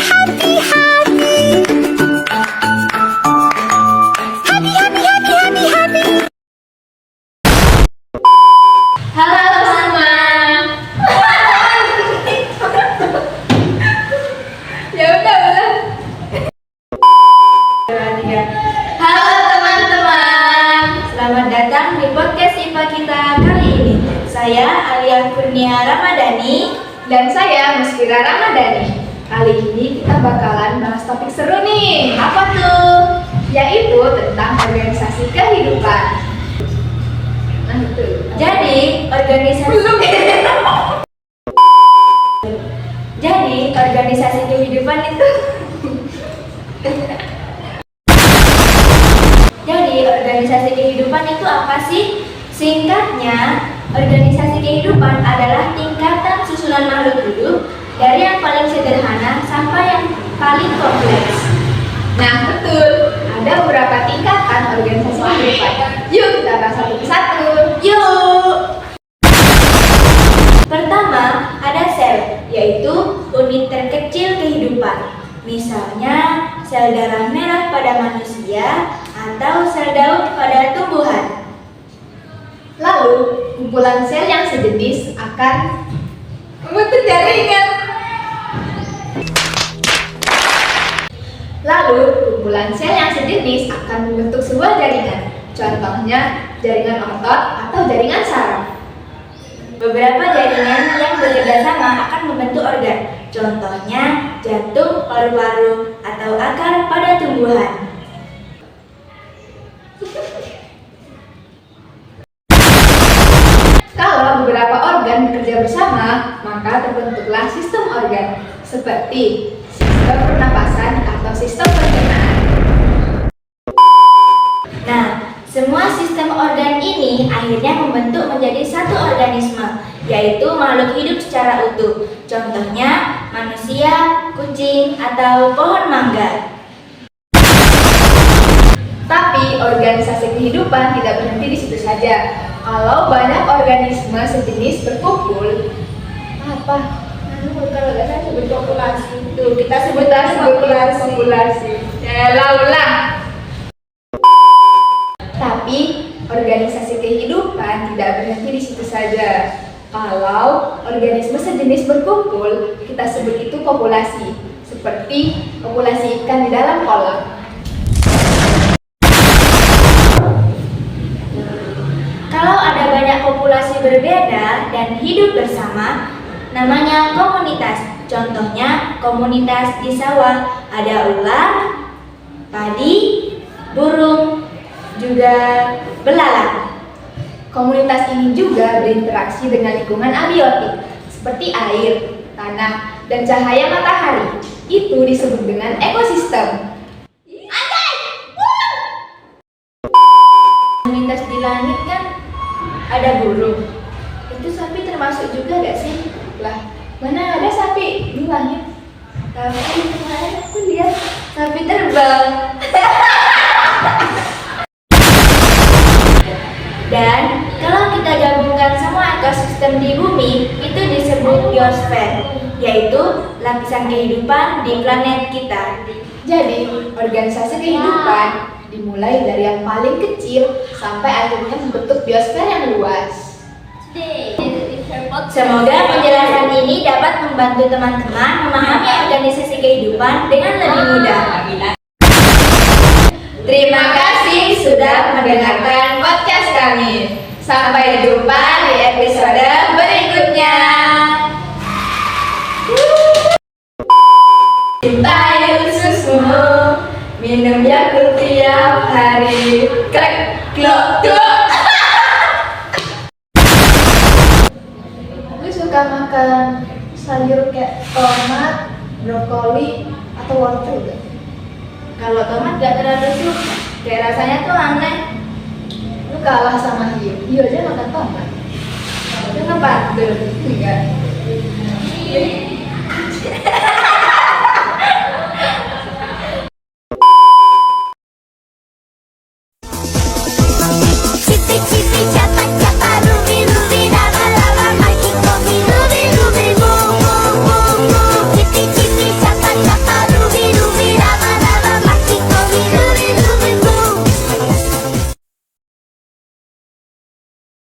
happy, happy. Happy, happy, happy, happy, happy. Halo teman-teman. Ya udah. Halo teman-teman. Selamat datang di podcast IPA kita kali ini. Saya Alia Kurnia Ramadhani dan saya Muskira Ramadhani. Kali ini kita bakalan bahas topik seru nih. Apa tuh? Yaitu tentang organisasi kehidupan. Nah, betul. Jadi, organisasi kehidupan itu apa sih? Singkatnya, organisasi kehidupan adalah tingkatan susunan makhluk hidup dari yang paling sederhana sampai yang paling kompleks. Nah, betul. Ada beberapa tingkatan organisasi kehidupan. Yuk, kita bahas satu persatu. Yuk! Pertama, ada sel, yaitu unit terkecil kehidupan. Misalnya, sel darah merah pada manusia atau sel daun pada tumbuhan. Lalu, kumpulan sel yang sejenis akan membentuk jaringan. Sebuah jaringan. Contohnya, jaringan otot atau jaringan saraf. Beberapa jaringan yang bekerja sama akan membentuk organ. Contohnya, jantung, paru-paru, atau akar pada tumbuhan. Kalau beberapa organ bekerja bersama, maka terbentuklah sistem organ, seperti sistem pernapasan atau sistem pencernaan. Nah, semua sistem organ ini akhirnya membentuk menjadi satu organisme, yaitu makhluk hidup secara utuh. Contohnya, manusia, kucing, atau pohon mangga. Tapi organisasi kehidupan tidak berhenti di situ saja. Kalau banyak organisme sejenis berkumpul, kalau nggak salah sebut populasi. Tuh, kita sebut populasi. Ulang. Tapi organisasi kehidupan tidak berhenti di situ saja. Kalau organisme sejenis berkumpul, kita sebut itu populasi. Seperti populasi ikan di dalam kolam. Kalau ada banyak populasi berbeda dan hidup bersama, namanya komunitas. Contohnya, komunitas di sawah ada ular, padi, burung, juga belalang. Komunitas ini juga berinteraksi dengan lingkungan abiotik, seperti air, tanah, dan cahaya matahari. Itu disebut dengan ekosistem. Komunitas di langit kan ada burung. Itu sapi termasuk juga gak sih? Lah, mana ada sapi di langit? Tapi kemarin aku lihat sapi terbang. Dan kalau kita gabungkan semua ekosistem di bumi, itu disebut biosfer, yaitu lapisan kehidupan di planet kita. Jadi, organisasi kehidupan dimulai dari yang paling kecil sampai akhirnya membentuk biosfer yang luas. Semoga penjelasan ini dapat membantu teman-teman memahami organisasi kehidupan dengan lebih mudah. Terima kasih sudah mendengarkan podcast kami. Sampai jumpa di episode berikutnya. Cintai ususmu, minum Yakult tiap hari. Krek, klok, klok. Aku suka makan sayur kayak tomat, brokoli, atau wortel gak? Kalau tomat gak terlalu suka, kayak rasanya tuh aneh. Lu kalah sama Hiu. Hiu aja makan tomat. Itu ngebantu. Enggak.